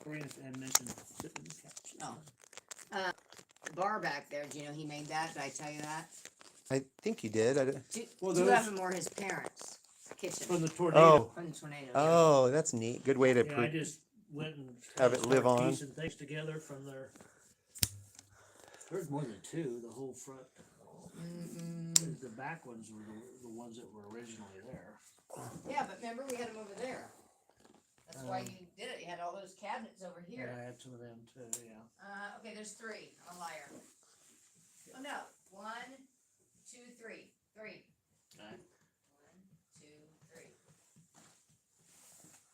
Corrine had mentioned sitting in the couch. Oh. The bar back there, do you know he made that? Did I tell you that? I think you did. Two, Well, two those- of them were his parents' kitchen. From the tornado. From the tornado. Oh, that's neat. Good way to Yeah, I just went and have it live started on. piecing things together from their. There's more than two. The whole front. The back ones were the ones that were originally there. Yeah, but remember we had them over there. That's why you did it. You had all those cabinets over Yeah, here. I had some of them too. Yeah. Okay, there's three. I'm a liar. Oh no, 1, 2, 3, 3. Okay. 1, 2, 3.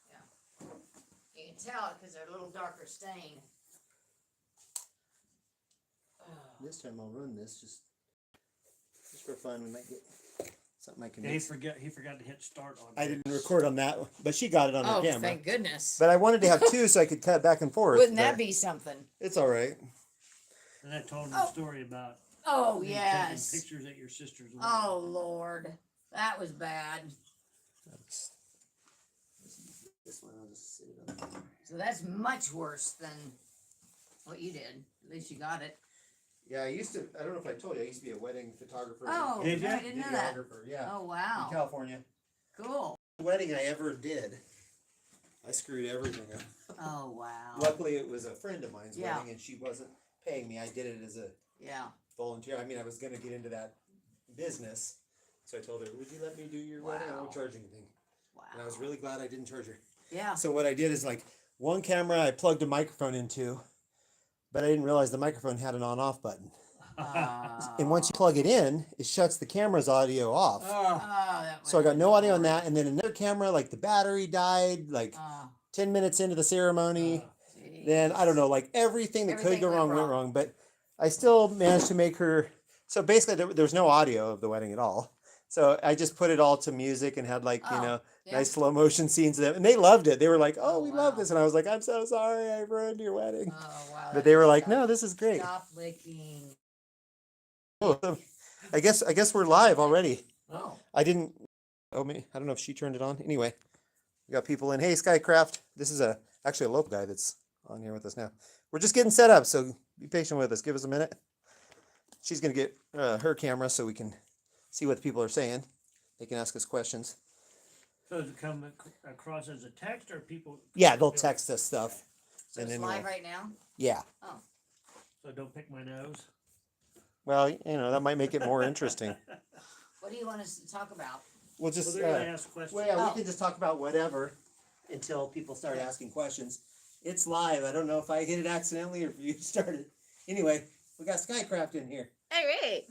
Yeah. You can tell it because they're a little darker stain. This time I'll run this just for fun. We might get something I can Yeah, mix. he forgot to hit start on. I didn't record on that one, but she got it on her camera. Thank goodness. But I wanted to have two so I could cut back and forth. Wouldn't that but be something? It's all right. And I told him the story about. Oh, me yes. Taking pictures at your sister's wedding. Oh, Lord. That was bad. This one I'll just sit it on. So that's much worse than what you did. At least you got it. Yeah, I used to. I don't know if I told you. I used to be a wedding photographer. Oh, Did ya? I didn't know that. Videographer, yeah, Oh, in wow. California. Cool. Wedding I ever did. I screwed everything up. Oh, wow. Luckily, it was a friend of mine's Yeah. wedding, and she wasn't paying me. I did it as a Yeah. volunteer. I mean, I was going to get into that business, so I told her, "Would you let me do your wedding? I won't Wow. charge anything." Wow. And I was really glad I didn't charge her. Yeah. So what I did is like one camera I plugged a microphone into, but I didn't realize the microphone had an on-off button. And once you plug it in, it shuts the camera's audio off. So I got no audio on that, and then another camera, like the battery died, like 10 minutes into the ceremony. Then I don't know, like everything that could go wrong went wrong, but I still managed to make her. So basically, there was no audio of the wedding at all. So I just put it all to music and had like nice slow motion scenes of them, and they loved it. They were like, "Oh, we love this," and I was like, "I'm so sorry, I ruined your wedding." Oh, wow. But they were like, "No, this is great." Stop licking. Oh, I guess we're live already. Oh. I didn't. Oh, me. I don't know if she turned it on. Anyway, we got people in. Hey, Skycraft. This is actually a local guy that's on here with us now. We're just getting set up, so be patient with us. Give us a minute. She's gonna get her camera so we can see what the people are saying. They can ask us questions. So does it come across as a text or people? Yeah, they'll text us stuff. So and it's then live right now? Yeah. Oh. So don't pick my nose. Well, that might make it more interesting. What do you want us to talk about? We'll just. Well, they're gonna ask questions. Well, yeah, we can just talk about whatever until people start asking questions. It's live. I don't know if I hit it accidentally or if you started. Anyway, we got Skycraft in here. All right.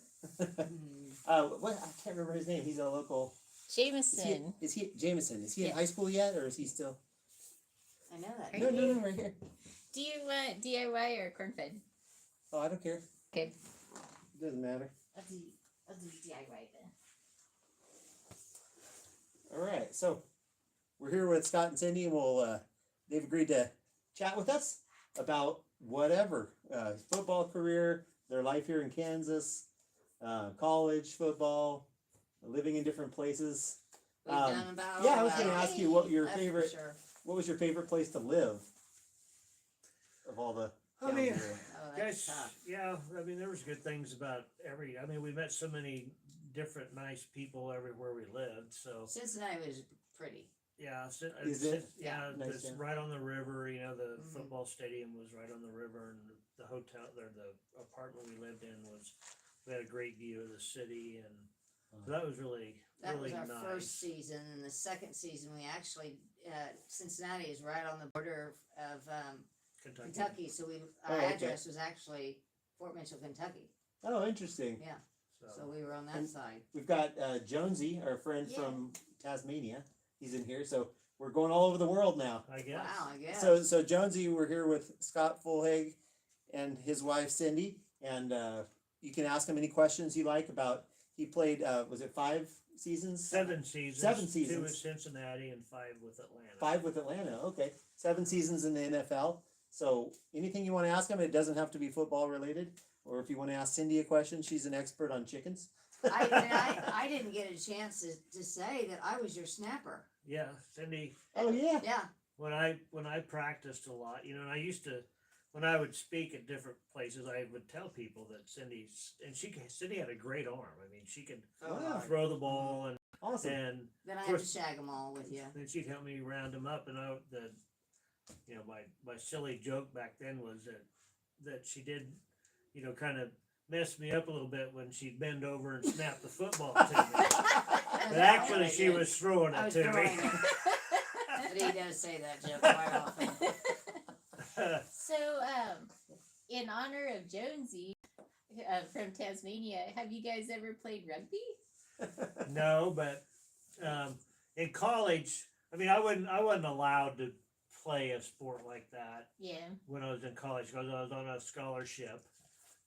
What? I can't remember his name. He's a local. Jameson. Is he Jameson? Is he in high school yet, or is he still? I know that. No, right here. Do you want DIY or corn fed? Oh, I don't care. Okay. It doesn't matter. I'll do DIY then. All right, so we're here with Scott and Cindy, and they've agreed to chat with us about whatever football career, their life here in Kansas, college football, living in different places. We've done about Yeah, all I was that. going to ask you what your That's for favorite. sure. What was your favorite place to live? Of all the. I mean, towns you're in? Oh, that's Guys, tough. yeah, I mean, there was good things about we met so many different nice people everywhere we lived. So Cincinnati was pretty. yeah, Is it? Yeah, Nice it's town. right on the river. The Mhm. football stadium was right on the river, and the hotel there, the apartment we lived in we had a great view of the city, and so that was really That really was our nice. first season, and the second season we actually Cincinnati is right on the border of Kentucky, so our okay. address was actually Fort Mitchell, Kentucky. Oh, interesting. Yeah, So, so we were on that And- side. We've got Jonesy, our friend Yeah. from Tasmania. He's in here, so we're going all over the world now. I guess. Wow, I guess. So Jonesy, we're here with Scott Fulhage and his wife Cindy, and you can ask him any questions you like about. He played. Was it 5 seasons? 7 seasons. 7 2 seasons. with Cincinnati and 5 with Atlanta. 5 with Atlanta. Okay, 7 seasons in the NFL. So anything you want to ask him, it doesn't have to be football related. Or if you want to ask Cindy a question, she's an expert on chickens. I didn't get a chance to say that I was your snapper. Yeah, Cindy. Oh yeah. Yeah, when I practiced a lot, you know, and I used to, when I would speak at different places, I would tell people that Cindy had a great arm. I mean, she could Oh, throw the ball Awesome. and then I of have to course, shag them all with you. then she'd help me round them up. And you know, my silly joke back then was that she did, you know, kind of mess me up a little bit when she'd bend over and snap the football to me. But actually, she was throwing I it was to throwing me. it. But he does say that joke quite often. So, in honor of Jonesy from Tasmania, have you guys ever played rugby? No, but in college, I mean, I wasn't allowed to play a sport like that Yeah. when I was in college because I was on a scholarship,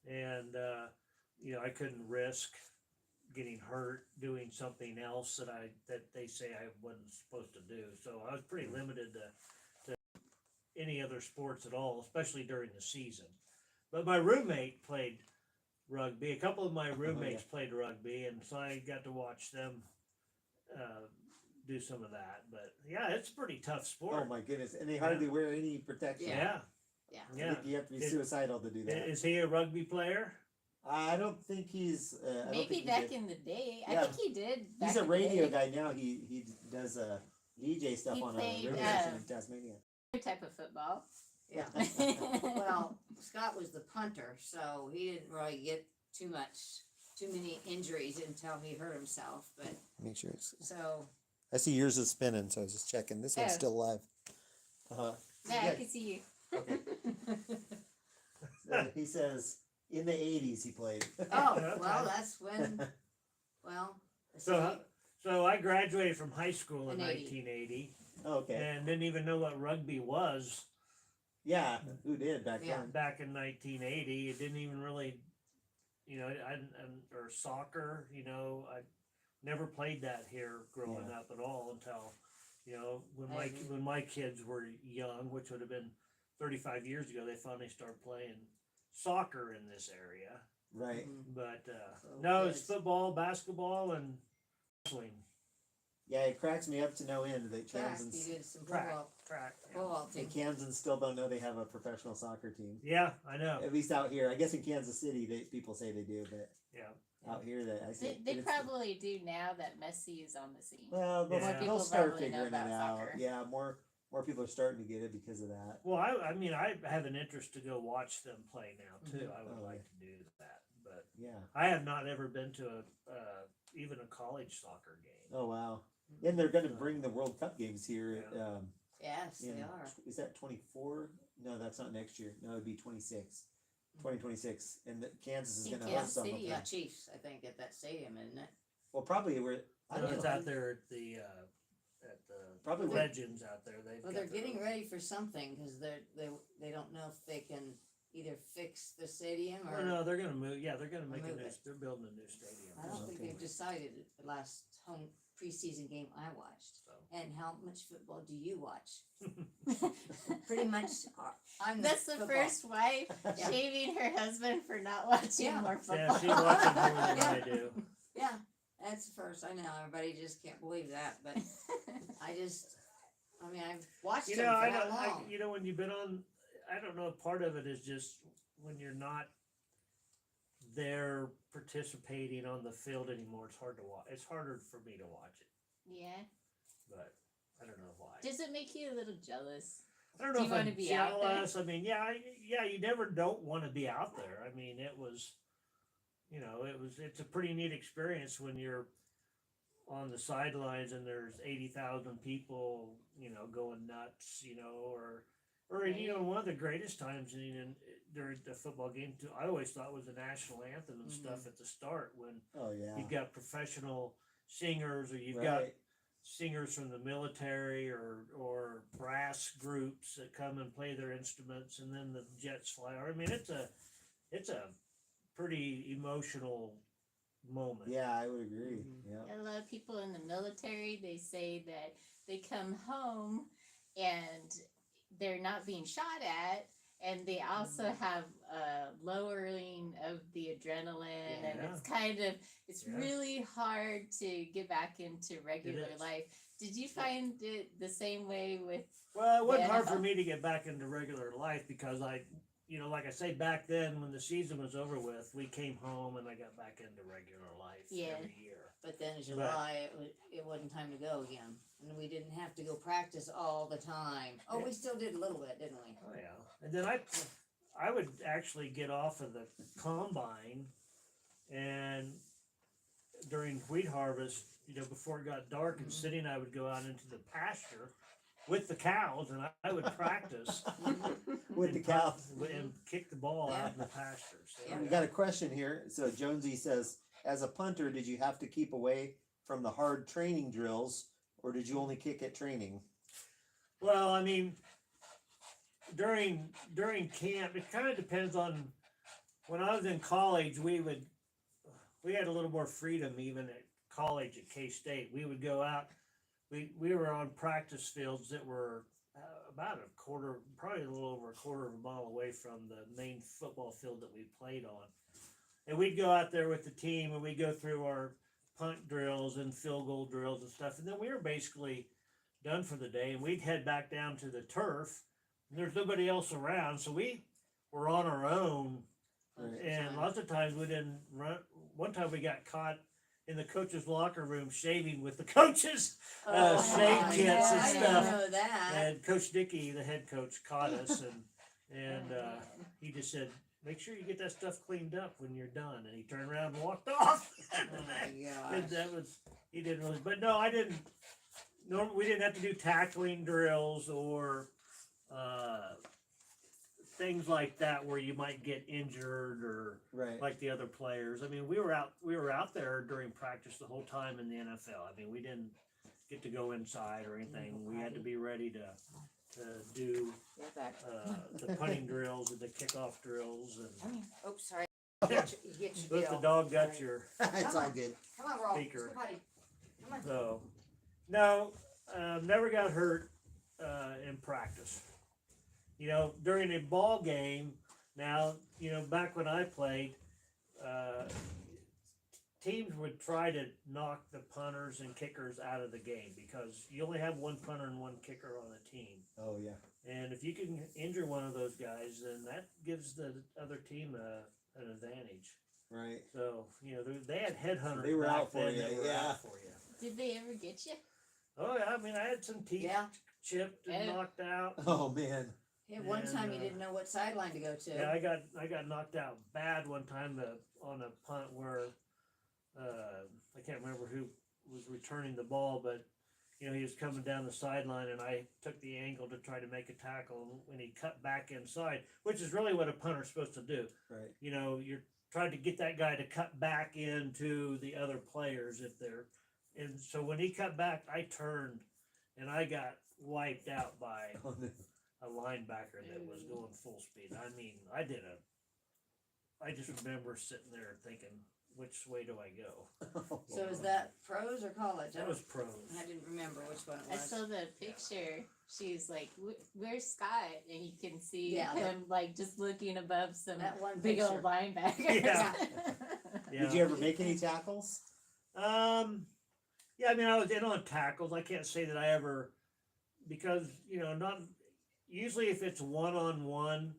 and you know, I couldn't risk getting hurt doing something else that they say I wasn't supposed to do. So I was pretty limited to any other sports at all, especially during the season. But my roommate played rugby. A couple of my roommates played rugby, and so I got to watch them do some of that. But yeah, it's a pretty tough sport. Oh my goodness! And they hardly wear any protection. Yeah. Yeah. I think you have to be suicidal to do that. Is he a rugby player? I don't think he's. I don't Maybe think he back did. in the day. Yeah. I think he did. He's back a in the radio day. guy now. He does DJ stuff He on a played, radio station in Tasmania. Other type of football. Yeah. Well, Scott was the punter, so he didn't really get too many injuries until he hurt himself. But Make sure it's. so I see yours is spinning, so I was just checking. This one's Oh. still live. Uh-huh. Yeah, I Yeah. can see you. Okay. He says in the 80s he played. oh well, that's when. Well, So I graduated from high school in In 80. 1980 Okay. and didn't even know what rugby was Yeah. Who did back Yeah. then? back in 1980. It didn't even really, you know, or soccer. You know, I never played that here growing up at all until, you know, when my kids were young, which would have been 35 years ago. They finally started playing soccer in this area. Right. Mhm. But So no, it's kids. football, basketball, and wrestling. Yeah, it cracks me up to no end that Track, Kansans he did some Track. football and team. Kansans still don't know they have a professional soccer team. Yeah, I know. At least out here. I guess in Kansas City people say they do, but Yeah. out here that I see. They probably do now that Messi is on the scene. Well, they'll, More they'll people start probably know figuring it about out. soccer. Yeah, more people are starting to get it because of that. Well, I mean, I have an interest to go watch them play now too. I would Oh, like to do that, but Yeah. I have not ever been to even a college soccer game. Oh wow. And they're going to bring the World Cup games here. Yeah. Yes, they In, are. is that 24? No, that's not next year. No, it'd be 26. 2026. And Kansas is In going to Kansas host some of City, them. Yeah, Chiefs, I think, at that stadium, isn't it? Well, probably we're. I don't It's know. out there at the Probably Legends out there. They've Well, got they're their getting own- ready for something because they don't know if they can either fix the stadium or. Oh, no, they're gonna move. Yeah, they're gonna make a Move new. it. They're building a new stadium. I don't think Okay. they've decided the last home preseason game I watched. So. And how much football do you watch? Pretty much, I'm That's the football. first wife Yeah. shaving her husband for not watching Yeah. more Yeah, football. she watches more than I do. Yeah, that's the first. I know everybody just can't believe that, but I mean, I've watched You them know, for I how don't. long? You know, when you've been on, I don't know. Part of it is just when you're not there participating on the field anymore. It's hard to watch. It's harder for me to watch it, Yeah. but I don't know why. Does it make you a little jealous? I don't Do know you if I'm wanna be out there? jealous. I mean, yeah, you never don't want to be out there. I mean, it was, you know, it's a pretty neat experience when you're on the sidelines and there's 80,000 people, you know, going nuts, you know, or you know, one of the greatest times during the football game too, I always thought was the national anthem and stuff at the start when Oh yeah. you've got professional singers or you've got Right. singers from the military or brass groups that come and play their instruments and then the jets fly. I mean, it's a pretty emotional moment. Yeah, I would agree. Mhm. Yeah. A lot of people in the military, they say that they come home and they're not being shot at, and they also have a lowering of the adrenaline, and Yeah. it's Yeah. really hard to get back into regular is. life. Did you find it the same way with? Well, it wasn't hard for NFL? me to get back into regular life because like I say, back then when the season was over with, we came home and I got back into regular life Yeah. every year. But then in July, it wasn't time to go again, and we didn't have to go practice all the time. Oh, we still did a little bit, didn't we? Oh yeah, and then I would actually get off of the combine, and during wheat harvest, before it got dark and sitting, I would go out into the pasture with the cows, and I would practice With the and cow. and kick the ball out in the pasture. So, Yeah. We got a question here. So Jonesy says, as a punter, did you have to keep away from the hard training drills, or did you only kick at training? Well, I mean, during camp, it kind of depends on. When I was in college, we had a little more freedom even at college at K-State. We would go out. We were on practice fields that were about a quarter, probably a little over a quarter of a mile away from the main football field that we played on. And we'd go out there with the team and we'd go through our punt drills and field goal drills and stuff. And then we were basically done for the day and we'd head back down to the turf. And there's nobody else around. So we were on our own. Most of the And time. lots of times we didn't run. One time we got caught in the coach's locker room shaving with the coaches. Shave I kits and didn't stuff. know that. And Coach Dickey, the head coach, caught us and Oh, man. he just said, make sure you get that stuff cleaned up when you're done. And he turned around and walked off. Oh my And gosh. that was, he didn't really, but no, I didn't, we didn't have to do tackling drills or, things like that where you might get injured or Right. like the other players. I mean, we were out there during practice the whole time in the NFL. I mean, we didn't get to go inside or anything. We had to be ready to do Yeah, back. the punting drills and the kickoff drills and Oops, sorry. You get your look, the deal. dog got your It's all good. Come on, Roll. speaker. Let's go potty. Come on. so. No, never got hurt in practice. During a ball game. Now, back when I played, teams would try to knock the punters and kickers out of the game because you only have one punter and one kicker on a team. Oh yeah. And if you can injure one of those guys, then that gives the other team an advantage. Right. So, they had headhunters. They were back out for then you, that were yeah. out for you. Did they ever get you? Oh, yeah. I mean, I had some teeth Yeah. chipped and Yeah. knocked out. Oh man. Yeah, one And, time you didn't know what sideline to go to. Yeah, I got knocked out bad one time on a punt where I can't remember who was returning the ball, but he was coming down the sideline and I took the angle to try to make a tackle and when he cut back inside, which is really what a punter's supposed to do. Right. You're trying to get that guy to cut back into the other players and so when he cut back, I turned and I got wiped out by Oh, no. a linebacker that was going full speed. I mean, I just remember sitting there thinking, which way do I go? So is that pros or college? That was pros. I didn't remember which one it I was. saw the picture. She's like, "Where's Scott?" And you can see Yeah, him like just looking above some That one big picture. old linebackers. Yeah. Did you ever make any tackles? Yeah, I mean, I was in on tackles. I can't say that I ever, because, not, usually if it's one-on-one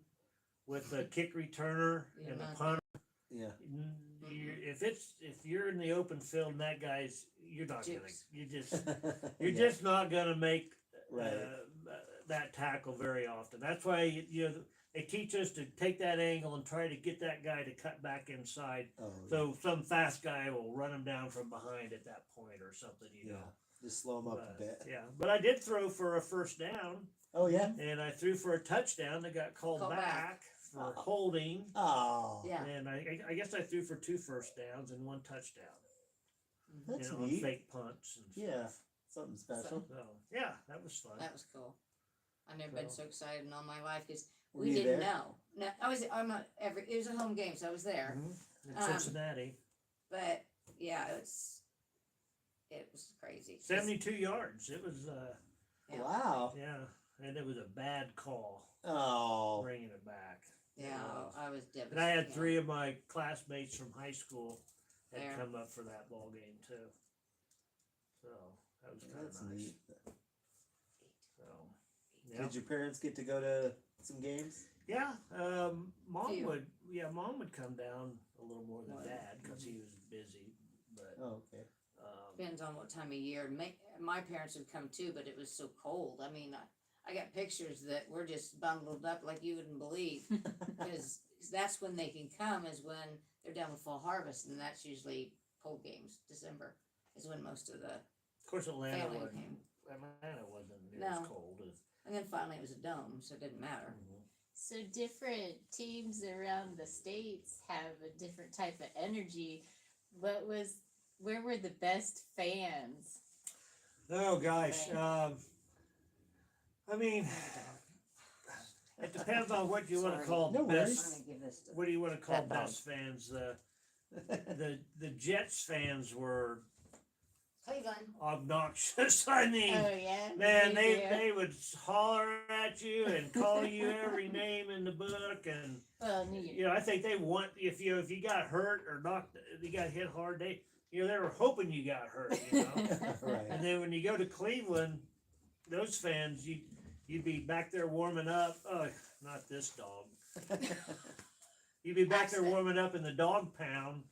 with the kick returner You're and the not- punter, Yeah. if you're in the open field and that guy's, you're not gonna, Jukes. you're just not gonna make Right. that tackle very often. That's why they teach us to take that angle and try to get that guy to cut back inside. Oh, So some fast guy will run him down from behind at that point or something, yeah. know. Just slow them up a But, bit. yeah, but I did throw for a first down, Oh yeah. and I threw for a touchdown that got called Called back back. for Oh. holding. Oh. Yeah. And I guess I threw for 2 first downs and 1 touchdown. That's on neat. fake punts and Yeah. stuff. Something special. So yeah, that was fun. That was cool. I've never been So- so excited in all my life because Were we you didn't there? know. No, it was a home game, so I was there. In Um, Cincinnati, But yeah, it was crazy. 72 yards. It was Yeah. Wow. yeah, and it was a bad call Oh. bringing it back. Yeah, was. I was devastated. And I had 3 of my classmates from high school that There. come up for that ball game too. So That was kind That's of nice. neat. So, yeah. Did your parents get to go to some games? Yeah, mom Few. would. Yeah, mom would come down a little more than More. dad because he was busy. But Oh, okay. Depends on what time of year. My parents would come too, but it was so cold. I mean, I got pictures that we're just bundled up like you wouldn't believe. Because that's when they can come, is when they're done with fall harvest, and that's usually pole games. December is when most of the of course, Atlanta family wasn't. came. Atlanta wasn't near No. as cold as. And then finally it was a dome, so it didn't matter. So different teams around the states have a different type of energy. Where were the best fans? Oh gosh, I mean, it depends on what you want to Sorry. call No the worries. best. I'm gonna give this to What do you want to call That dog. best fans? The Jets fans were Cleveland. obnoxious. I mean, Oh yeah, man, they they would holler at you and call you every name in the book, and well, you know, I think they want if you got hurt or knocked, you got hit hard. They were hoping you got hurt. You know, Right. and then when you go to Cleveland, those fans, you'd be back there warming up. Oh, not this dog. You'd be back there Accident. warming up in the dog pound,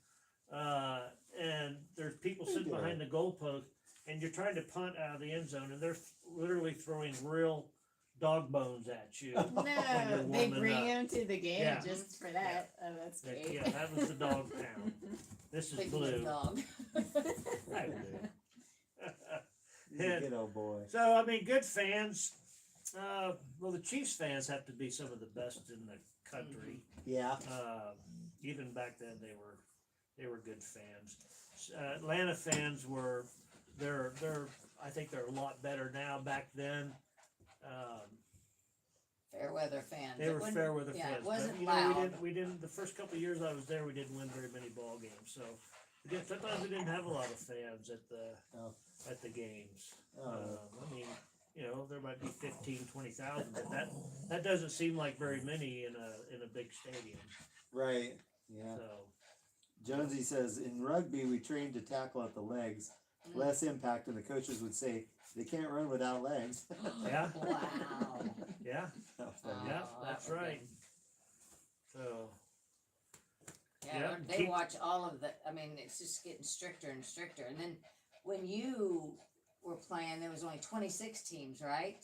and there's people sitting doing? behind the goalpost, and you're trying to punt out of the end zone, and they're literally throwing real dog bones at you. No, when you're they warming bring up. them to the game Yeah. just for that. Oh, that's That- great. yeah, that was the dog pound. This is Big blue. dog. Hi, Blue. He's a good old boy. So I mean, good fans. Well, the Chiefs fans have to be some of the best in the country. Yeah. Even back then, they were good fans. Atlanta fans were they're I think they're a lot better now. Back then, Fair weather fans. they It were wasn't- fair weather yeah, fans. it wasn't but, you loud. know, we didn't. The first couple of years I was there, we didn't win very many ball games. So sometimes we didn't have a lot of fans at Oh. the games. Oh. I mean, you know, there might be 15, 20,000, but that doesn't seem like very many in a big stadium. Right. Yeah. So Jonesy says in rugby we train to tackle at the legs, less impact, and the coaches would say they can't run without legs. yeah, Wow. yeah, That was funny. yeah, Oh, that's that would've right. been- So Yeah, Yeah, they keep- watch all of the. I mean, it's just getting stricter and stricter. And then when you were playing, there was only 26 teams, right?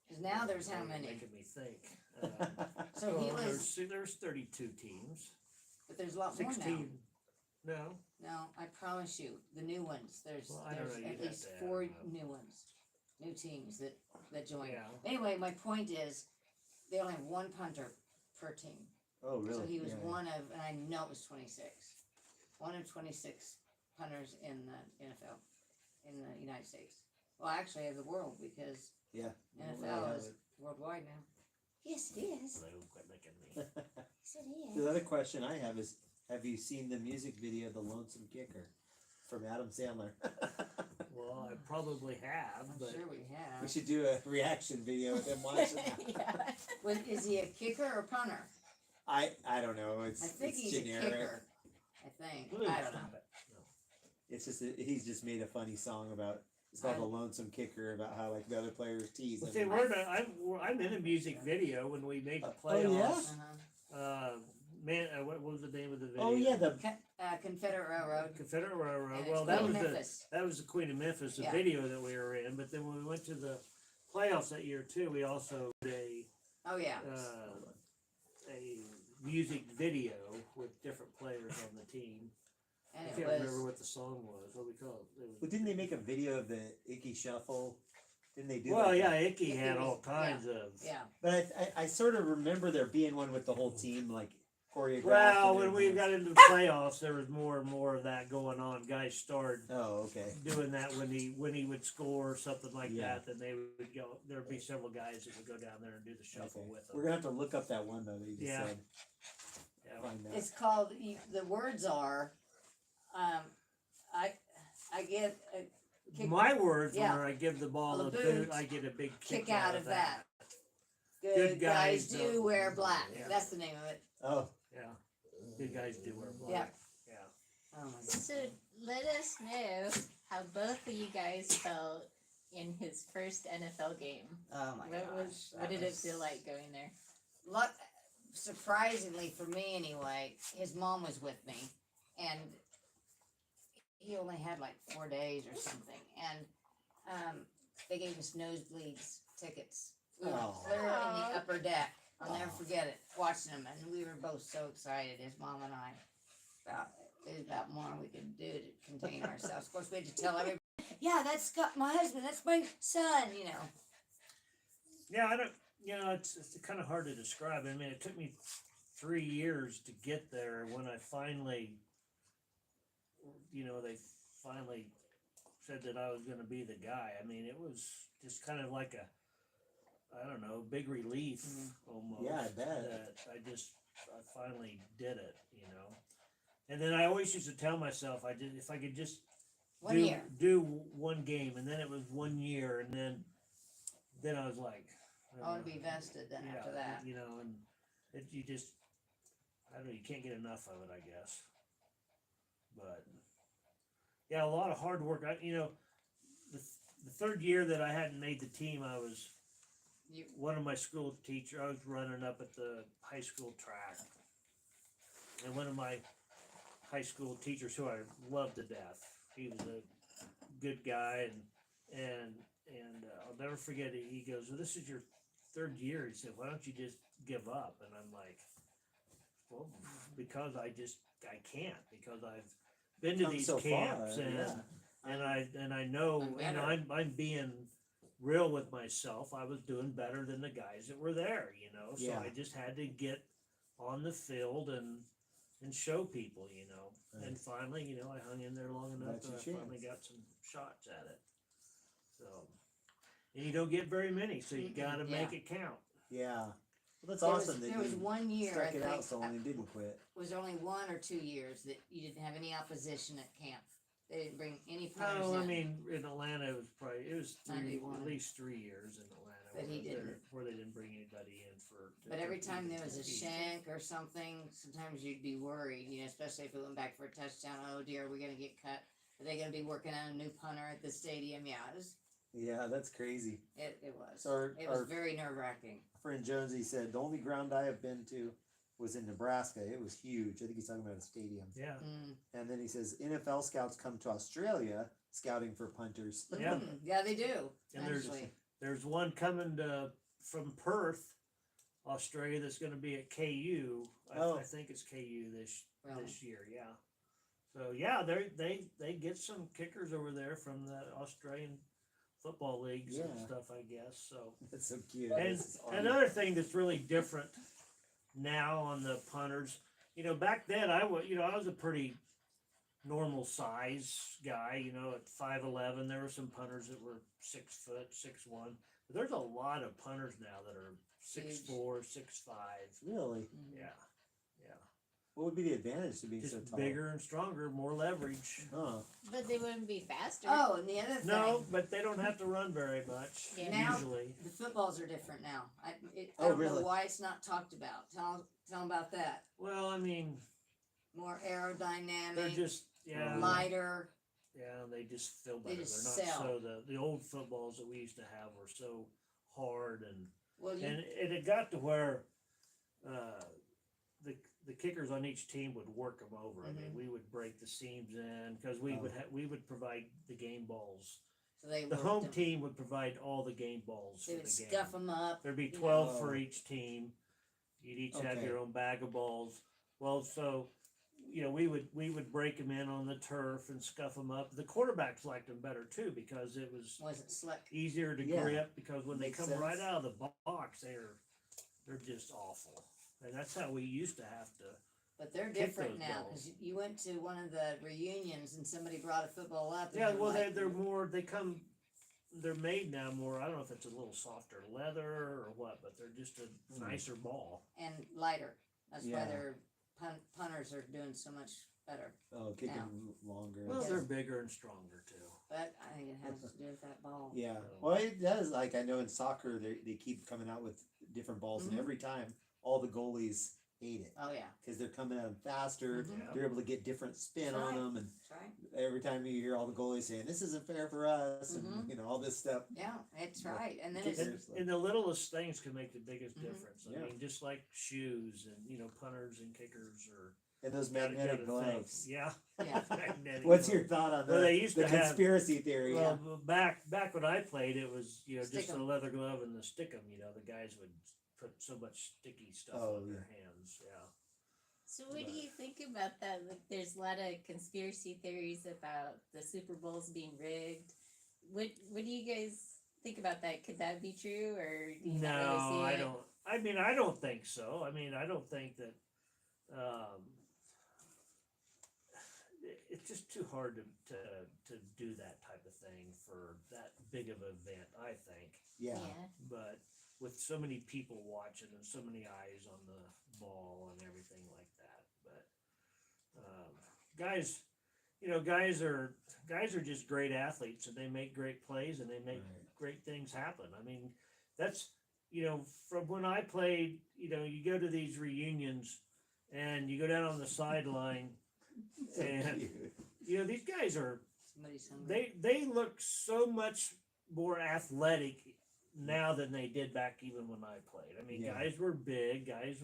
Because now there's how you're many? Making me think. So he Well, was, there's 32 teams. but there's a lot more 16. No. now. No, I promise you, the new ones. There's Well, I don't know, you'd at have least to add 4 them up. new ones, new teams that join. Yeah. Anyway, my point is, they only have one punter per team. Oh, really? So he was Yeah. one of, and I know it was 26. One of 26 punters in the NFL, in the United States. Well, actually, of the world, because Yeah. NFL have is it. worldwide now. Yes, it is. Blue, quit making me. Yes, it is. The other question I have is, have you seen the music video "The Lonesome Kicker" from Adam Sandler? Well, I probably have, I'm but sure we We have. should do a reaction video with him watching that. Yeah. Is he a kicker or punter? I don't know. It's I think it's he's generic. a kicker. I think. Blue, I don't stop know. it. No. It's just he's just made a funny song about. It's called I- "The Lonesome Kicker" about how like the other players tease But him. they weren't. I'm in a music video when we made the Oh, yeah? playoffs. Uh-huh. Man, what was the name of the video? Oh yeah, the Confederate Railroad. Confederate Railroad. And Well, it's that Queen was of Memphis. the Queen of Memphis, the Yeah. video that we were in. But then when we went to the playoffs that year too, we also did Oh yeah. a music video with different players on the team. I And can't it remember was. what the song was. What we call it? It was- well, didn't they make a video of the Icky Shuffle? Didn't they do? well, like yeah, that? Icky Icky had was- all kinds of. Yeah. But I sort of remember there being one with the whole team like choreographed. Well, and when we everything. got into the playoffs, there was more and more of that going on. Guys started Oh, okay. doing that when he would score or something like Yeah. that. Then they would go. There'd be several guys that would go down there and do the shuffle Okay. with We're them. gonna have to look up that one though that you just Yeah. said. Yeah. Find that. It's called. The words are. I get a kick, My words yeah. were, I give the ball Well, a the boot, boot, I get a big kick out of that. Good, Good guys, guys do don't- wear black. Yeah. That's the name of it. Oh, Yeah, good guys do wear black. Yeah. Yeah. Oh my God. So let us know how both of you guys felt in his first NFL game. Oh my gosh. What did it feel like going there? Surprisingly for me anyway, his mom was with me, and he only had like 4 days or something, and they gave us nosebleeds tickets. We were clear in the upper deck. I'll never forget it, watching them, and we were both so excited, his mom and I. It was about more than we could do to contain ourselves. Of course, we had to tell everybody, yeah, that's Scott, my husband, that's my son, you know. Yeah, I don't. You know, it's kind of hard to describe. I mean, it took me 3 years to get there. When I finally, they finally said that I was going to be the guy. I mean, it was just kind of like I don't know, big relief almost. Yeah, I bet. That I finally did it. And then I always used to tell myself, if I could just do one game, and then it was 1 year, and then I was like, I want to be vested then after that. And you just, I don't know, you can't get enough of it, I guess. But yeah, a lot of hard work. The third year that I hadn't made the team, one of my school teachers, I was running up at the high school track, and one of my high school teachers, who I loved to death, he was a good guy, and I'll never forget it. He goes, "Well, this is your third year." He said, "Why don't you just give up?" And I'm like, "Well, because I can't, because I've been to these camps, and I know, I'm being real with myself. I was doing better than the guys that were there, so I just had to get on the field and show people, Right. And finally, I hung in there long enough That's that I your finally chance. got some shots at it. So, and you don't get very many, so you got to make it count. Yeah. Well, that's There awesome was, that there was you 1 year, I stuck it think, out so long and didn't quit. was only 1 or 2 years that you didn't have any opposition at camp. They didn't bring any punters No, in. I mean, in Atlanta, it was Ninety-one. at least 3 years in Atlanta. But he didn't. Where they didn't bring anybody in for. But every time there was a compete. shank or something, sometimes you'd be worried, especially if it went back for a touchdown. Oh dear, are we going to get cut? Are they going to be working on a new punter at the stadium? Yeah, Yeah, that's crazy. it was. So It was very nerve wracking. friend Jonesy said the only ground I have been to was in Nebraska. It was huge. I think he's talking about a stadium. Yeah. And then he says NFL scouts come to Australia scouting for punters. Yeah. Yeah, they do. And Actually. there's one coming from Perth, Australia, that's going to be at KU. I think it's KU this year. Yeah. So yeah, they get some kickers over there from the Australian football leagues and stuff, I guess. So That's so cute. and another thing that's really different now on the punters, back then I was a pretty normal size guy, at 5'11". There were some punters that were 6 foot, 6'1". But there's a lot of punters now that are 6'4", 6'5". Really? Yeah. What would be the advantage to being Just so tall? bigger and stronger, more leverage. Huh. But they wouldn't be faster. Oh, and the other thing. No, but they don't have to run very much, Now- usually. The footballs are different now. I Oh, don't really? know why it's not talked about. Tell them about that. Well, I mean, More aerodynamic, they're just, lighter. Yeah, they just feel They better. just They're not sell. so the old footballs that we used to have were so hard and Well, and it got to where the kickers on each team would work them over. I mean, we would break the seams in because we would provide the game balls. so they The worked home them. team would provide all the game balls They for would the game. scuff them up. There'd be you know. 12 for each team. You'd each have Okay. your own bag of balls. Well, so we would break them in on the turf and scuff them up. The quarterbacks liked them better too because it was Wasn't slick. easier to Yeah. grip because when they Makes come sense. right out of the box, they're just awful. And that's how we used to have to. But they're Kick different those now balls. because you went to one of the reunions and somebody brought a football up. And Yeah, you're well, like, they're made now more. I don't know if it's a little softer leather or what, but they're just a nicer ball. and lighter. That's Yeah. why their punters are doing so much better. Oh, kicking Now. longer. Well, Yes. they're bigger and stronger too. But I think it has to do with that ball. Yeah. Well, it does. Like I know in soccer, they keep coming out with different balls, and Mhm. every time all the goalies hate it Oh, yeah, because they're coming at them faster. Mhm. They're able to get different spin That's on right. them, and that's right. every time you hear all the goalies saying this isn't fair for us, and Mhm. all this stuff. Yeah, that's right. And then Just- it's, And the littlest things can make the biggest Mhm. difference. I Yeah. mean, just like shoes and punters and kickers or And those gotta magnetic think. gloves. Yeah. Yeah. Magnetic What's gloves. your thought on Well, they used the to have- conspiracy theory? Well, back when I played, it was Stick just a 'em. leather glove and the stick 'em. The guys would put so much sticky stuff Oh, on their yeah. hands. Yeah. So what do you think about that? Like, there's a lot of conspiracy theories about the Super Bowls being rigged. What do you guys think about that? Could that be true, or do you not really No, see I it? don't. I mean, I don't think so. I mean, I don't think that. It's just too hard to do that type of thing for that big of an event. I think, Yeah. but with so many people watching and so many eyes on the ball and everything like that, but guys, guys are just great athletes and they make great plays and they make Right. great things happen. I mean, that's from when I played. You go to these reunions and you go down on the sideline, So and cute. these guys are somebody's hungry. they look so much more athletic now than they did back even when I played. I mean, Yeah. guys were big, guys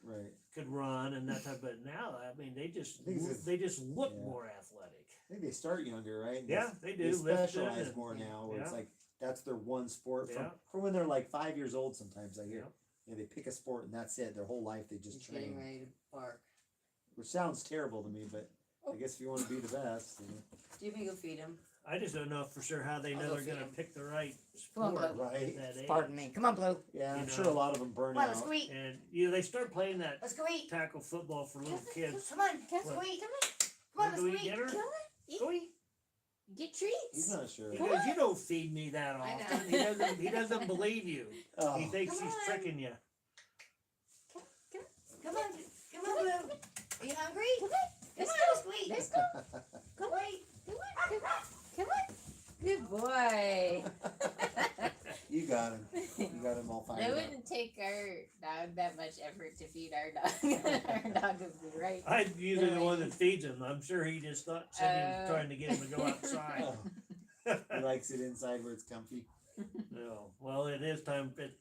Right. could run and that type. But now, I mean, they just I think it's- look yeah. more athletic. I think they start younger, right? And Yeah, they do. They lifting specialize and- more now, where it's yeah. like that's their one sport from, Yeah. from when they're like 5 years old. Sometimes I hear, Yeah. they pick a sport and that's it. Their whole life they just He's getting train, ready to bark. which sounds terrible to me, but I guess if you want to be the best, Do you think you'll feed him? I just don't know for sure how they I'll know go they're feed going to him. pick the right Come on, sport Blue. at Right. that age. Pardon me. Come on, Blue. yeah, I'm You sure know. a lot of them burn Come on, let's out. go eat. And they start playing that Let's go eat. tackle football for little kids. Come on, let's What? go eat. Come on, Wanna let's go go eat eat. dinner? Come on. Go eat. Get treats. He's not sure. He goes, you don't feed me that I know. often. He doesn't believe you. Oh, He thinks Come he's on. tricking you. Come on, Blue. Are you hungry? Come on. Let's Let's go. Let's go eat. Let's go. Go eat. Come on. Come on. Come on. Good boy. you got him. You got him all fired It up. wouldn't take our dog that much effort to feed our dog. Our dog would be right. I'm usually the one that feeds him. I'm sure he just thought him trying to get him to go outside. Oh, he likes it inside where it's comfy. No. Well, it's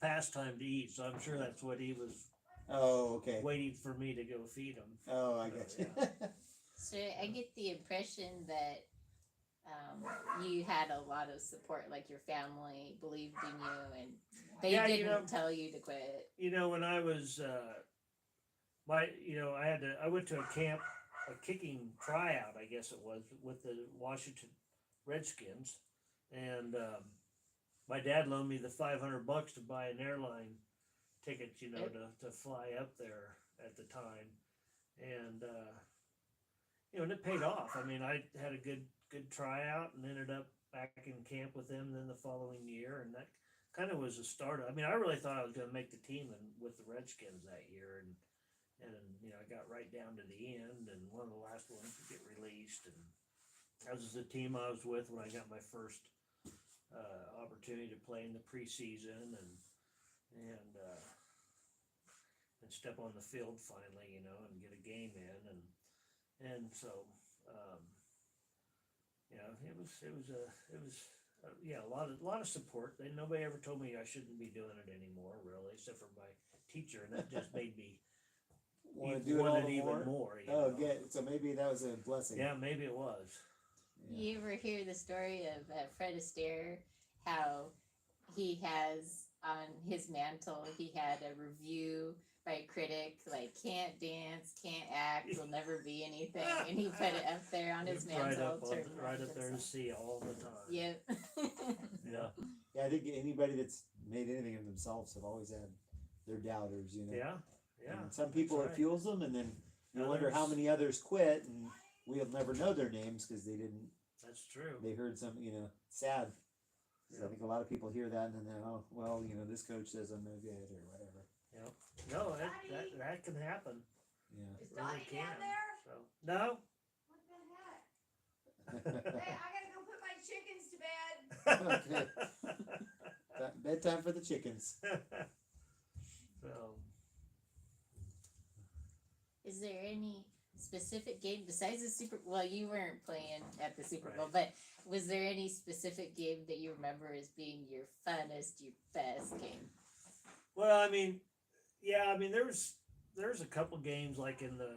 past time to eat, so I'm sure that's what he was Oh, okay. waiting for me to go feed him. Oh, I get you. So I get the impression that you had a lot of support, like your family believed in you, and they Yeah, didn't tell you to quit. When I was I went to a camp, a kicking tryout, I guess it was, with the Washington Redskins, and my dad loaned me the $500 to buy an airline ticket, to fly up there at the time, and and it paid off. I mean, I had a good tryout and ended up back in camp with them then the following year, and that kind of was a start. I mean, I really thought I was going to make the team with the Redskins that year, and I got right down to the end, and one of the last ones to get released, and that was the team I was with when I got my first opportunity to play in the preseason and step on the field finally, and get a game in, and so a lot of support. Nobody ever told me I shouldn't be doing it anymore, really, except for my teacher, and that just made me Want to do it all want the it even more? more. Oh, good. So maybe that was a blessing. Yeah, maybe it was. You ever hear the story of Fred Astaire, how he has on his mantle, he had a review by a critic, like, can't dance, can't act, will never be anything, and he put it up there on his Right mantle. up, to right up there to remind see all the time. himself. Yep. Yeah. Yeah, I think anybody that's made anything of themselves have always had their doubters, Yeah. Yeah. And some people that's it right. fuels them, and then you wonder how Others- many others quit, and we'll never know their names because they didn't. That's true. They heard some, sad. So I think a lot of people hear that and then they're, oh, well, this coach says I'm no good or whatever. Yep. No, that can happen. Yeah. Is It really Dottie can. down there? So no. What the heck? Hey, I gotta go put my chickens to bed. Bedtime for the chickens. So Is there any specific game besides the Super? Well, you weren't playing at the Super Bowl, but was there any specific game that you remember as being your funnest, your best game? Well, I mean, yeah, I mean, there's a couple games like in the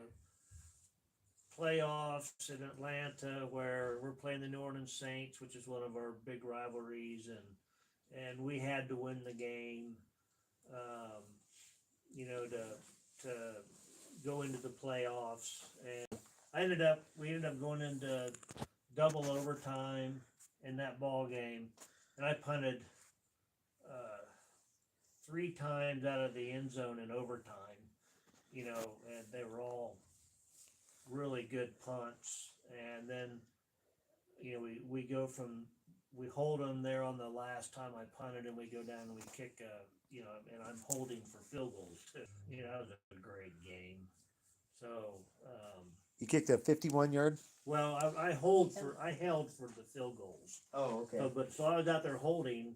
playoffs in Atlanta where we're playing the New Orleans Saints, which is one of our big rivalries, and we had to win the game, you know, to go into the playoffs. And we ended up going into double overtime in that ball game, and I punted 3 times out of the end zone in overtime, you know, and they were all really good punts. And then, you know, we hold them there on the last time I punted, and we go down and we kick, you know, and I'm holding for field goals too. You know, that was a great game. So, You kicked a 51-yard. well, I held for the field goals. Oh, okay. So I was out there holding,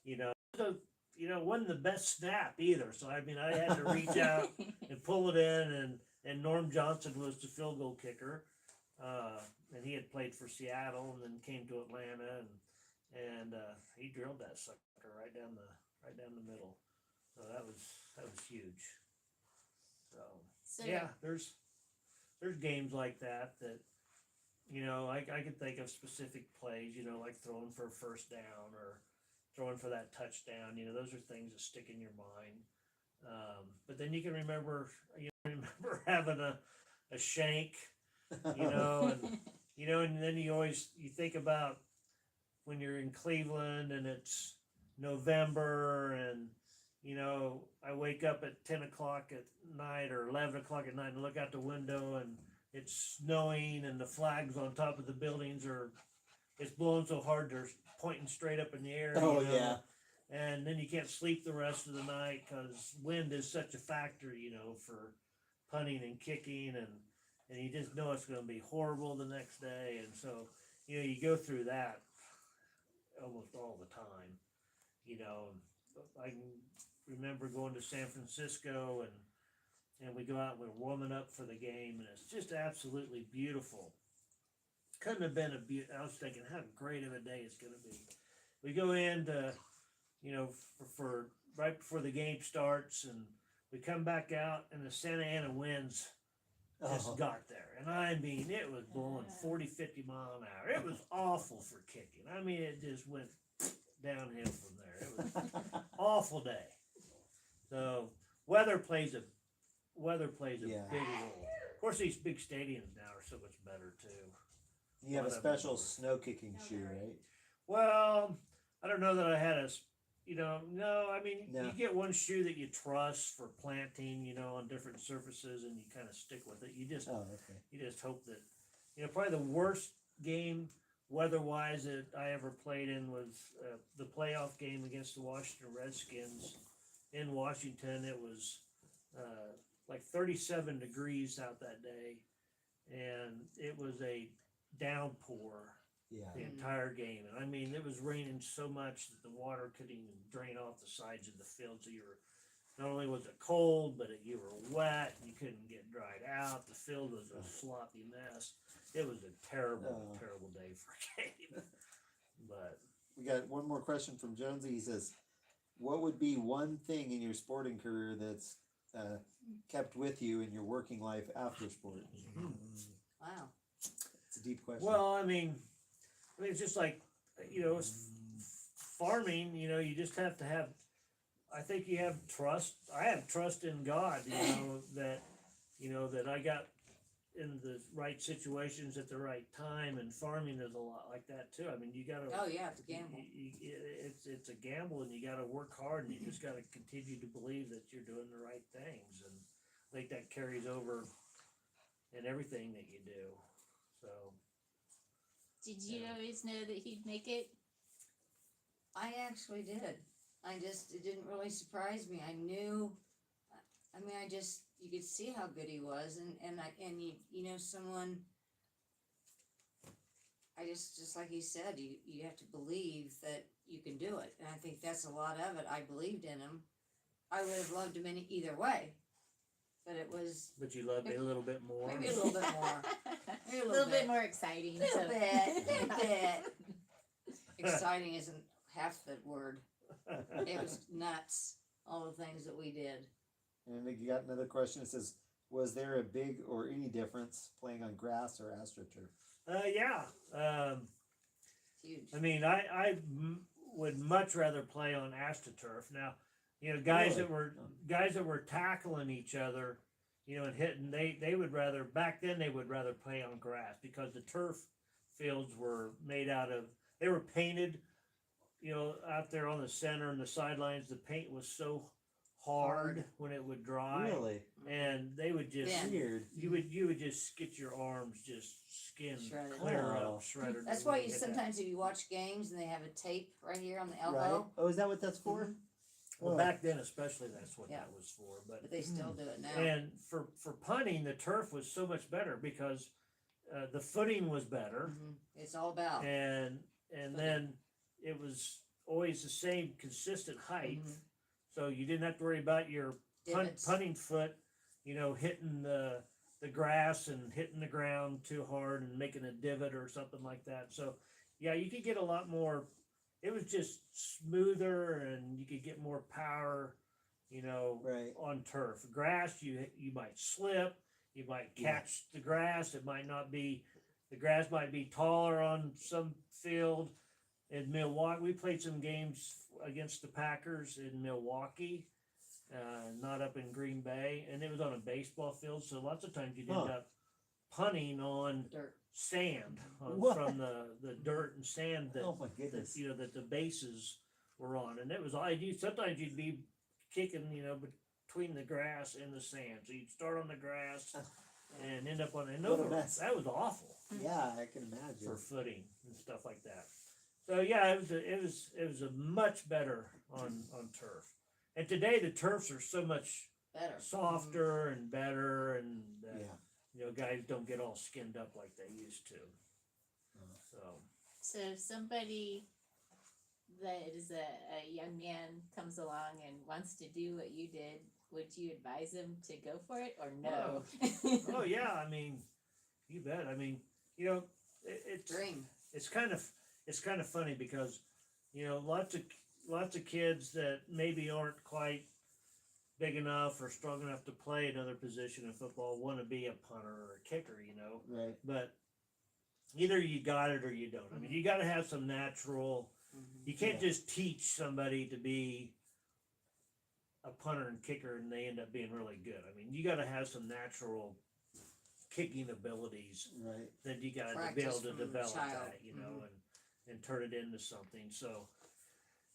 you know. So, you know, it wasn't the best snap either. So I mean, I had to reach out and pull it in, and Norm Johnson was the field goal kicker, and he had played for Seattle and then came to Atlanta, and he drilled that sucker right down the middle. So that was huge. So yeah, there's games like that, you know, I can think of specific plays, you know, like throwing for a first down or throwing for that touchdown. You know, those are things that stick in your mind. But then you can remember having a shank, you know, and then you think about when you're in Cleveland and it's November, and you know, I wake up at 10 o'clock at night or 11 o'clock at night and look out the window, and it's snowing, and the flags on top of the buildings it's blowing so hard they're pointing straight up in the air. Oh, you know? yeah. And then you can't sleep the rest of the night because wind is such a factor, you know, for punting and kicking, and you just know it's going to be horrible the next day. And so, you know, you go through that almost all the time, you know. I can remember going to San Francisco, and we go out and we're warming up for the game, and it's just absolutely beautiful. Couldn't have been I was thinking how great of a day it's going to be. We go in to, you know, for right before the game starts, and we come back out, and the Santa Ana winds just got there. And I mean, it was blowing 40, 50 mile an hour. It was awful for kicking. I mean, it just went downhill from there. It was an awful day. So weather plays a big role. Of course, these big stadiums now are so much better too. You have a special snow kicking shoe, right? Well, I don't know that I had no, I mean, you get one shoe that you trust for planting, you know, on different surfaces, and you kind of stick with it. You just hope that, you know, probably the worst game weather-wise that I ever played in was the playoff game against the Washington Redskins in Washington. It was like 37 degrees out that day, and it was a downpour the entire game. And I mean, it was raining so much that the water couldn't even drain off the sides of the field. So not only was it cold, but you were wet, you couldn't get dried out. The field was a sloppy mess. It was a terrible day for a game. But we got one more question from Jonesy. He says, what would be one thing in your sporting career that's kept with you in your working life after sport? Wow. It's a deep question. Well, I mean, it's just like, you know, it's farming, you know, you just have to have, I think you have trust. I have trust in God, you know, that I got in the right situations at the right time, and farming is a lot like that too. I mean, you gotta. Oh yeah, it's a gamble. It's a gamble, and you gotta work hard, and you just gotta continue to believe that you're doing the right things, and I think that carries over in everything that you do. So. Did you always know that he'd make it? I actually did. It didn't really surprise me. I knew. I mean, you could see how good he was, and you know, someone. Just like he said, you have to believe that you can do it, and I think that's a lot of it. I believed in him. I would have loved him either way, but it was But you loved it a little bit more. maybe a little bit more. Maybe A little bit more exciting. Little so- little bit. Exciting isn't half the word. It was nuts, all the things that we did. And then you got another question. It says, was there a big or any difference playing on grass or AstroTurf? Yeah. Huge. I mean, would much rather play on AstroTurf. Now, you know, guys Really? that were tackling each other, you know, and hitting. They would rather back then. They would rather play on grass because the turf fields were made out of. They were painted, you know, out there on the center and the sidelines. The paint was so hard when it would dry, Really? and they would just Yeah. Weird. you would just get your arms just skin Shredded. clear Oh. up, shredded. That's when why you hit that. sometimes if you watch games and they have a tape right here on the Right. elbow, Oh, is that what that's for? Well, Oh. back then especially that's what Yeah. that was for. but they still do it now. And for punting, the turf was so much better because the footing was better, It's all about. and then it was always the same consistent height, so you didn't have to worry about your Divots. punting foot, you know, hitting the grass and hitting the ground too hard and making a divot or something like that. So yeah, you could get a lot more. It was just smoother, and you could get more power, you know, Right. on turf. Grass, you might slip, you might catch the grass. It might not be, the grass might be taller on some field. In Milwaukee, we played some games against the Packers in Milwaukee, not up in Green Bay, and it was on a baseball field. So lots of times you'd end up punting on Dirt. sand What? from the dirt and sand that Oh my goodness. that, you know, that the bases were on, and it was all you. Sometimes you'd be kicking, you know, between the grass and the sand. So you'd start on the grass and end up on. And What a those mess. that was awful Yeah, I can imagine. for footing and stuff like that. So yeah, it was a much better on turf. And today the turfs are so much Better. softer and better, and Yeah. you know, guys don't get all skinned up like they used to. So So if somebody that is a young man comes along and wants to do what you did, would you advise him to go for it or no? oh yeah, I mean, you bet. I mean, you know, Dream. it's kind of funny because, you know, lots of kids that maybe aren't quite big enough or strong enough to play another position in football want to be a punter or a kicker, you know. Right. But either you got it or you don't. I mean, you got to have some natural. You can't just teach somebody to be a punter and kicker and they end up being really good. I mean, you got to have some natural kicking abilities Right. that you got to be Practice able to from the develop child. that, you know, and turn it into something. So,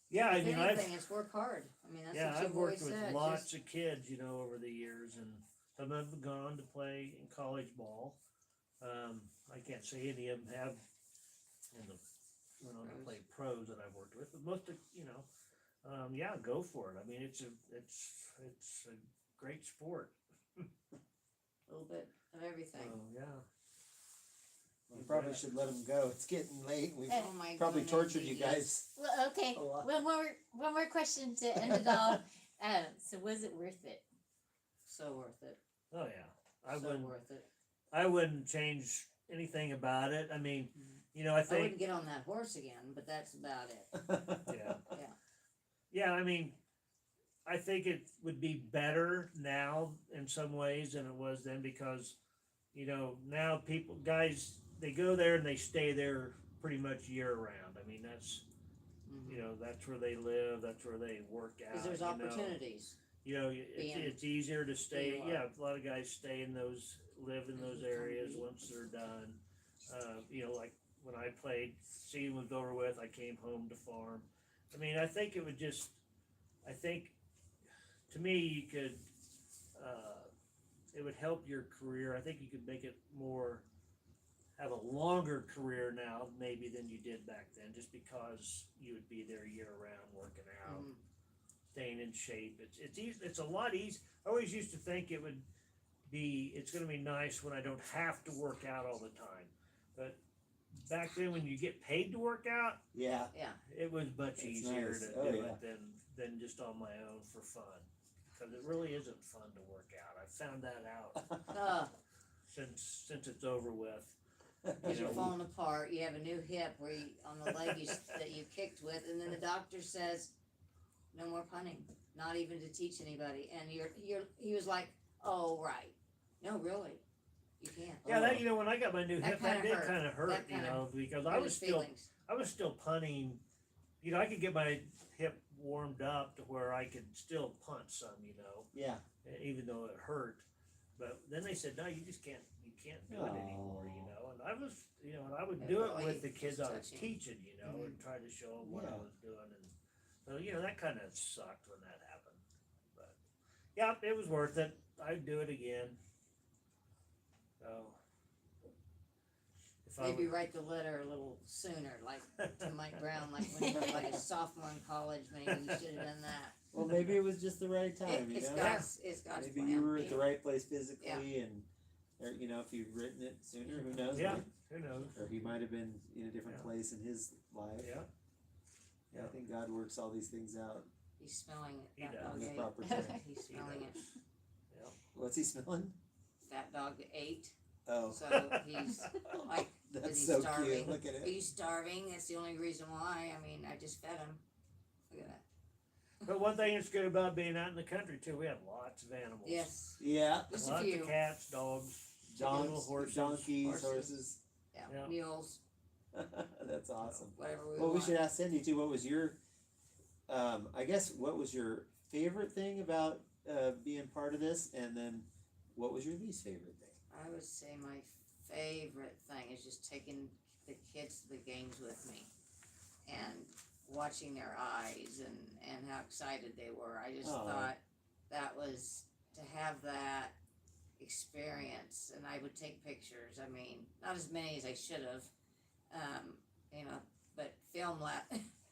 yeah, If I mean, anything, it's work hard. I mean, that's what I've you've worked always with said. lots Just, of kids, you know, over the years, and some have gone to play in college ball. I can't say any of them have went on to play pros that I've worked with, but most of, you know, yeah, go for it. I mean, it's a great sport. a little bit of everything. Oh yeah. We probably should let them go. It's getting late. We've Oh my probably goodness, tortured you yes. guys. Well, okay. A lot. One more question to end it all. So was it worth it? So worth it. Oh yeah. So worth it. I wouldn't change anything about it. I mean, you know, I I think wouldn't get on that horse again, but that's about it. yeah. Yeah. Yeah, I mean, I think it would be better now in some ways than it was then because, you know, now guys, they go there and they stay there pretty much year round. I mean, that's, you know, that's where they live, that's where they work out. Because there's you know. opportunities. You know, Being it's easier to stay. who you Yeah, a lot of guys stay in those, live in those areas once they're done. You know, like when I played, season was over with, I came home to farm. I mean, I think it would just, to me, you could, it would help your career. I think you could make it have a longer career now maybe than you did back then, just because you would be there year round working out. Staying in shape. It's easy. It's a lot easier. I always used to think it's going to be nice when I don't have to work out all the time. But back then, when you get paid to work out, Yeah. Yeah. it was much It's easier nice. to Oh, do yeah. it than just on my own for fun. Because it really isn't fun to work out. I found that out Uh, since it's over with. Cause You you're know, falling apart, you have a new hip where you, on the leg that you kicked with, and then the doctor says, no more punting, not even to teach anybody, and he was like, oh, right, no, really, you can't. Yeah, that, you know, when I got my new That hip, that kinda did hurt. kind of hurt, That you kinda know, because Hurt his feelings. I was still punting. You know, I could get my hip warmed up to where I could still punt some, you know, Yeah. even though it hurt. But then they said, no, you can't do it anymore, you know. And I was, you know, and I would It do really it with the was kids I was touching. teaching, you know, and try to show them what I Yeah. was doing. And so, you know, that kind of sucked when that happened. But yeah, it was worth it. I'd do it again. So if I Maybe would, write the letter a little sooner, like to Mike Brown, like when you were like a sophomore in college, maybe you should have done that. Well, maybe it was just the right time. It's you know? God's Maybe plan. you were at the right place physically, and or, you know, if you'd written it sooner, who knows? yeah, who knows? Or he might have been in a different Yeah. place in his life. Yeah. I think God works all these things out He's smelling it. He That does. dog in the ate. proper time. He's smelling it. What's he smelling? That dog ate. Oh, So he's like, that's is he so starving? cute. Look at Are it. you starving? That's the only reason why. I mean, I just fed him. Look at that. But one thing that's good about being out in the country too, we have lots of animals. Yes, Yeah, just a Lots few. of cats, dogs, donks, little horses, donkeys, horses. horses. Yeah, Yeah. mules, That's awesome. whatever we Well, we want. should ask Cindy too. What was your, I guess, what was your favorite thing about being part of this, and then what was your least favorite thing? I would say my favorite thing is just taking the kids to the games with me and watching their eyes and how excited they were. I just Aw. thought that was to have that experience, and I would take pictures. I mean, not as many as I should have, you know, but film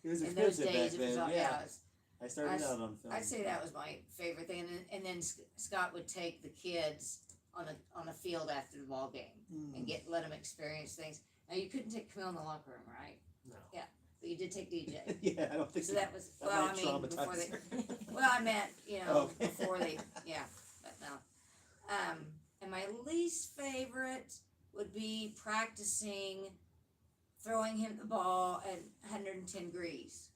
It was in those expensive back days it was then. all, Yeah, it was, I started out on film. I'd say that was my favorite thing, and then Scott would take the kids on a field after the ball game and let them experience things. Now you couldn't take Camille in the locker room, right? No. But you did take DJ. Yeah, I don't think So that was that well. I might mean, before traumatize they. her. Well, I meant Okay. before they. Yeah, but no. And my least favorite would be practicing throwing him the ball at 110 degrees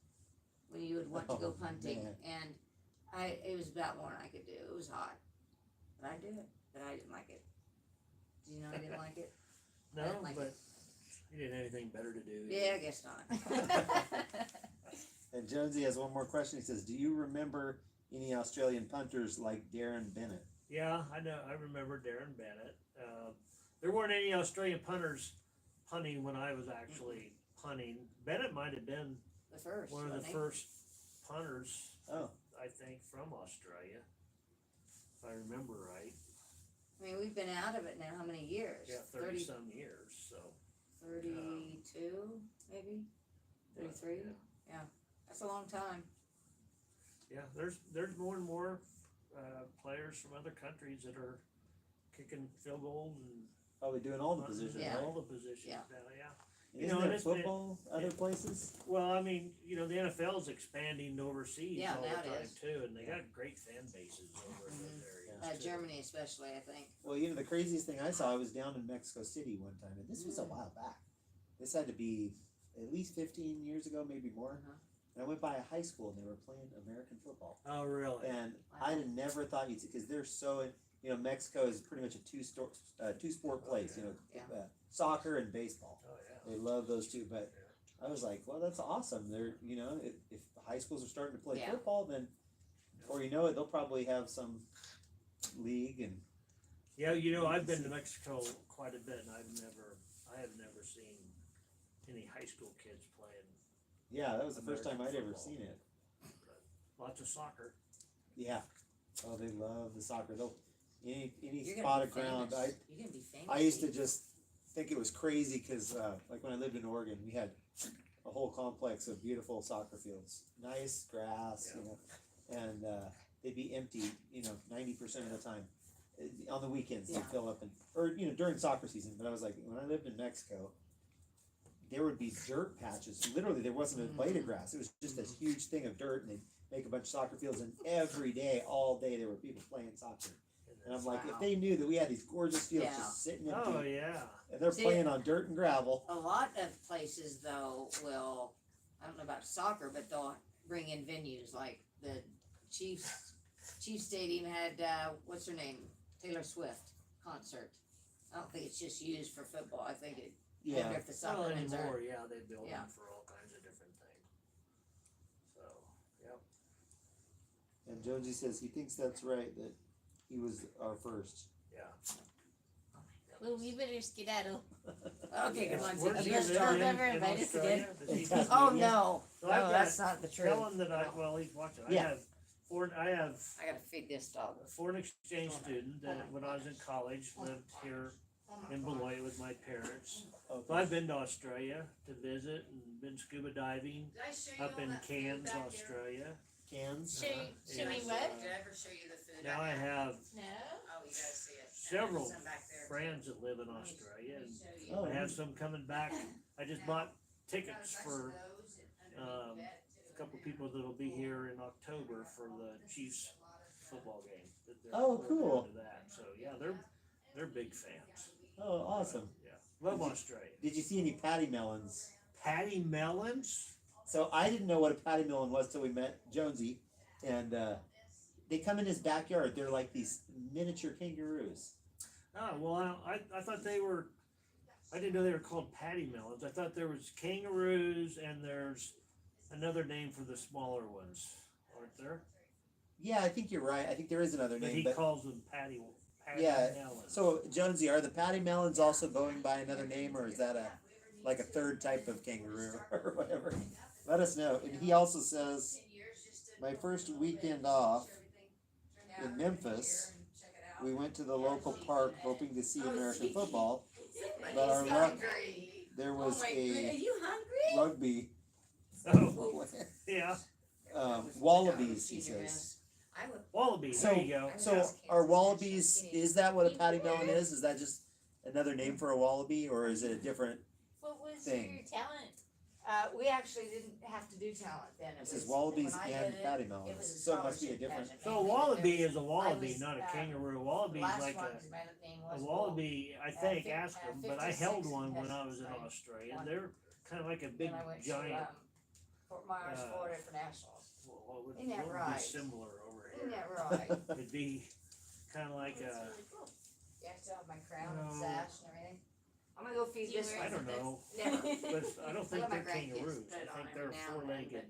when you would want to go Oh, punting, man. and it was about more than I could do. It was hot, but I did it. But I didn't like it. Do you know I didn't like it? I No, didn't like but it. you didn't have anything better to do. Yeah, I guess not. And Jonesy has one more question. He says, "Do you remember any Australian punters like Darren Bennett?" Yeah, I know. I remember Darren Bennett. There weren't any Australian punters punting when I was actually punting. Bennett might have been The first. one of the wasn't he? first punters, Oh, I think, from Australia, if I remember right. I mean, we've been out of it now. How many years? Yeah, 30 some years. So 32, maybe. 33. Yeah. That's a long time. Yeah, there's more and more players from other countries that are kicking field goals and probably doing all the positions, Yeah. right? all the positions Yeah. now. Yeah. Isn't know, there and it's been- football other places? Well, I mean, you know, the NFL is expanding overseas Yeah, all the now it time is. too, and they got great fan bases over in those areas. too. Germany, especially, I think. Well, you know, the craziest thing I saw, I was down in Mexico City one time, and this was a while back. This had to be at least 15 years ago, maybe more. Uh-huh. And I went by a high school, and they were playing American football. Oh, really? And I'd have never thought you'd see, because they're so, you know, Mexico is pretty much a two-sport place, you know, Yeah. soccer and baseball. Oh, yeah. They love those two, but I was like, well, that's awesome. They're, you know, if the high schools are starting to play Yeah. football, then before you know it, they'll probably have some league. And Yeah, you know, I've been to Mexico quite a bit, and I have never seen any high school kids playing. yeah, that was the first time I'd American ever football. seen it. Lots of soccer. Yeah. Oh, they love the soccer. They'll any You're spot gonna of be ground. famous. You're gonna be famous. I used to just think it was crazy because, like when I lived in Oregon, we had a whole complex of beautiful soccer fields, nice grass, you know, and they'd be empty, you know, 90% of the time. On the weekends, they'd Yeah. fill up, or you know, during soccer season. But I was like, when I lived in Mexico, there would be dirt patches. Literally, there wasn't a blade of grass. It was just this huge thing of dirt, and they'd make a bunch of soccer fields, and every day, all day, there were people playing soccer. And I'm like, if Wow. they knew that we had these gorgeous fields Yeah. just sitting empty, Oh, yeah. and they're See, playing on dirt and gravel. A lot of places though will, I don't know about soccer, but they'll bring in venues like the Chiefs Stadium had, what's her name? Taylor Swift concert. I don't think it's just used for football. I think it, I Yeah. wonder if the Well, soccer ones are. anymore, yeah, they build Yeah. them for all kinds of different things. So, yep. And Jonesy says he thinks that's right, that he was our first. Yeah. Well, we better skedaddle. Okay, come on, Where's take he your live start. in- Never in invite us Australia? again. Does he- Tasmania. Oh, no, So I've no, got- that's not the truth. Tell him that well, he's watching. Yeah. I have I gotta feed this dog. a foreign exchange student that when I was in college lived here in Beloit with my parents. So I've been to Australia to visit and been scuba diving up in Cairns, Australia. Cans. Show me what? Did I ever show you the food? Now I have No? Oh, you gotta see it. several Some back there. friends that live in Australia, and Oh, I have some coming back. I just bought tickets for a couple people that'll be here in October for the Chiefs football game. Oh, We're cool. going to that. So yeah, they're big fans. Oh, awesome. Yeah, love Australia. Did you see any patty melons? Patty melons. So I didn't know what a patty melon was till we met Jonesy, and they come in his backyard. They're like these miniature kangaroos. Oh well, I thought they were. I didn't know they were called patty melons. I thought there was kangaroos and there's another name for the smaller ones, aren't there? Yeah, I think you're right. I think there is another But name. he But calls them patty Yeah, melons. so Jonesy, are the patty melons also going by another name, or is that like a third type of kangaroo or whatever? Let us know. And he also says, my first weekend off in Memphis, we went to the local park hoping to see American football, but our luck, there was Are a you hungry? rugby, Oh, yeah, wallabies, he says. wallabies. So, There you go. so are wallabies, is that what a patty melon is? Is that just another name for a wallaby, or is it a different? What was Thing. your talent? We actually didn't have to do talent then. It says wallabies when I and did it, patty it melons, was a so it must be a scholarship different. pageant. So a wallaby is a wallaby, was, not a kangaroo. A wallaby is Last like one, a 'cause my name A was wallaby, I think, fif- ask them, but I 56 held one when I was in contestants, Australia. One. They're kind of like a big Then I went giant. to Fort Myers, uh, Florida for nationals. Well, it would, Isn't that it would right? be similar over Isn't here. that right? It'd be kind of like a, You have to have my crown and No. sash and everything. I'm gonna go feed Do you this wear one. I don't know, Never. but I don't think Let my they're grandkids kangaroos. put it I on think every they're now and then, four-legged.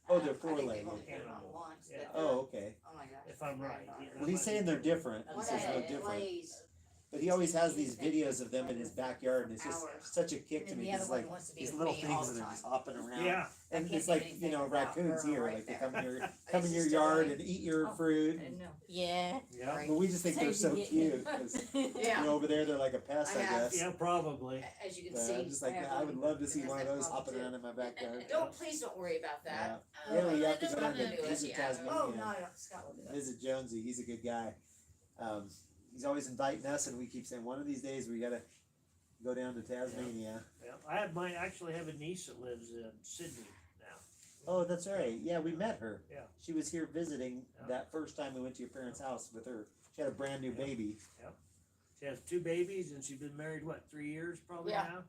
but, Oh, they're I think four-legged. they've only put it on Animal. once, Yeah. but Oh, okay. oh my gosh. If I'm right. Well, he's saying they're different. He One says day they're it different. lays But he always has these videos of them in his backyard, and it's just hours. such a kick to And me. the other It's one like wants to be these with little me all things the that are time. just hopping around. Yeah, And I can't it's do like, anything you know, without raccoons her here, right like they there. come in your Is come in she your still yard awake? and eat your Oh, fruit. I didn't know. Yeah. yeah, Right. But we just think So they're you so get- cute. 'Cause, Yeah. You know, over there they're like a pest, I I have- guess. yeah, probably. As you can But see. I'm just like, I have man, I would one love to see that one of has that those problem hopping too. around in my backyard. Please don't worry about Yeah. that. Yeah, we have to I go don't down wanna to do it. visit Yeah. Tasmania. Oh, no, Scott will do it. Visit Jonesy. He's a good guy. He's always inviting us, and we keep saying one of these days we gotta go down to Tasmania. Yeah, I actually have a niece that lives in Sydney now. Oh, that's right. Yeah, we met her. Yeah. She was here visiting Yeah. that first time we went to your parents' house with her. She had a brand new Yeah. baby. She has 2 babies, and she's been married, what, 3 years probably Yeah. now?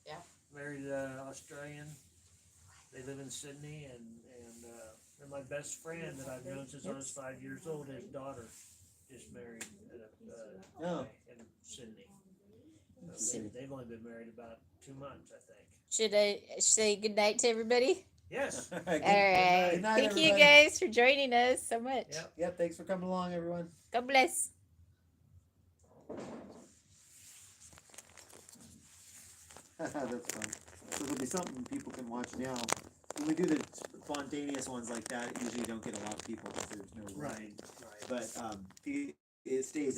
Yeah. Married Australian. They live in Sydney, and my best friend that I've known since I was 5 years old, his daughter just married Oh. in Sydney. So Interesting. they've only been married about 2 months, I think. Should I say good night to everybody? Yes. All right. All right. Good night, Thank you everybody. guys for joining us so much. Yep. Yep. Thanks for coming along, everyone. God bless. That's fun. So there'll be something people can watch now. When we do the spontaneous ones like that, usually you don't get a lot of people because there's no Right. rain. Right. But it stays